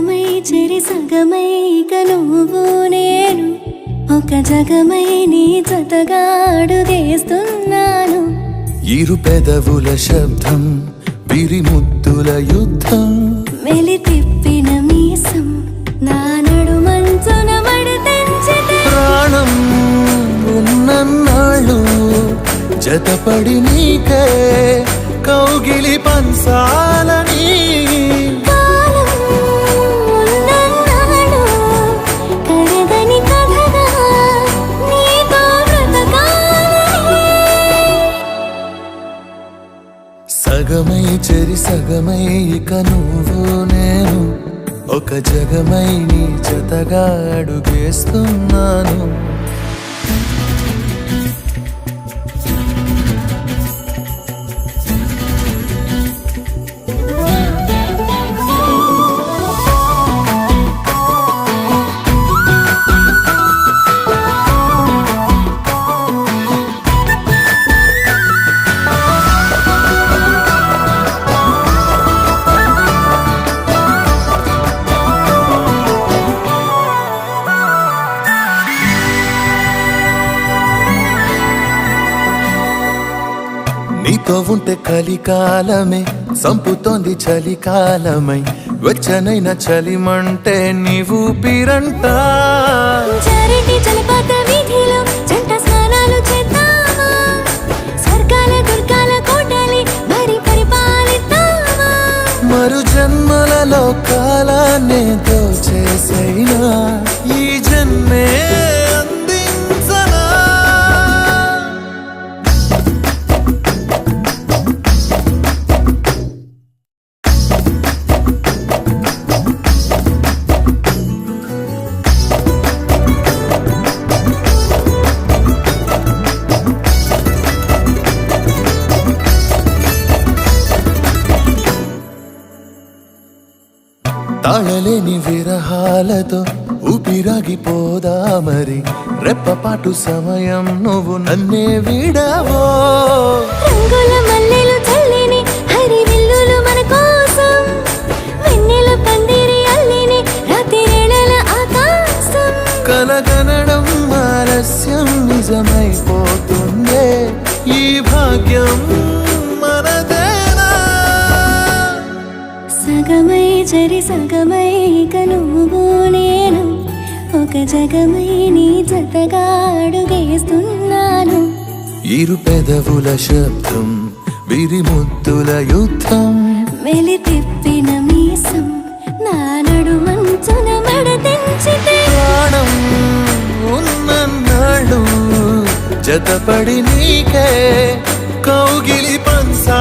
సగమై చెరి సగమై ఇక నువ్వు నేను ఒక జగమై నీ జతగా అడుగేస్తున్నాను. ఇరు పెదవుల శబ్దం పిరిముద్దుల యుద్ధం మెలి తిప్పిన మీసం నా నడుమంచున మడతెంచితే ప్రాణం ఉన్నన్నాళ్ళు జతపడి నీకే కౌగిలి పంచాలని కాలం ఉన్నన్నాడు కరగని కథగా నీతో బ్రతకాలని. సగమై చెరి సగమై ఇక నువ్వు నేను ఒక జగమై నీ జతగా అడుగేస్తున్నాను. నీతో ఉంటే కలికాలమే సంపుతోంది చలికాలమై వెచ్చనైన చలిమంటే నీవు పిరంట. చారిటి జలపాత వీధిలో జంట స్నానాలు చేద్దామా, స్వర్గాల దుర్గాల కోటలి మరి పరిపాలిద్దామా. మరు జన్మలలో కాలాన్నే దోచేసైనా ఈ జన్మే అందించనా. తాళలేని విరహాలతో ఊపిరాగిపోదా మరి రెప్పపాటు సమయం నువ్వు నన్నే విడవో. రంగుల మల్లెలు చల్లిని హరి విల్లులు మన కోసం వెన్నెల పందిరి అల్లిని రాత్రివేళల ఆకాశం. కలగనడం ఆలస్యం నిజమైపోతుందే ఈ భాగ్యం మనదేనా. సగమై చెరి సగమై ఇక నువ్వు నేను ఒక జగమై నీ జతగా అడుగేస్తున్నాను. ఇరు పెదవుల శబ్దం విరిముద్దుల యుద్ధం మెలి తిప్పిన మీసం నా నడుమంచున మడతెంచితే ప్రాణం ఉన్నన్నాళ్ళు జతపడి నీకే కౌగిలి పంచా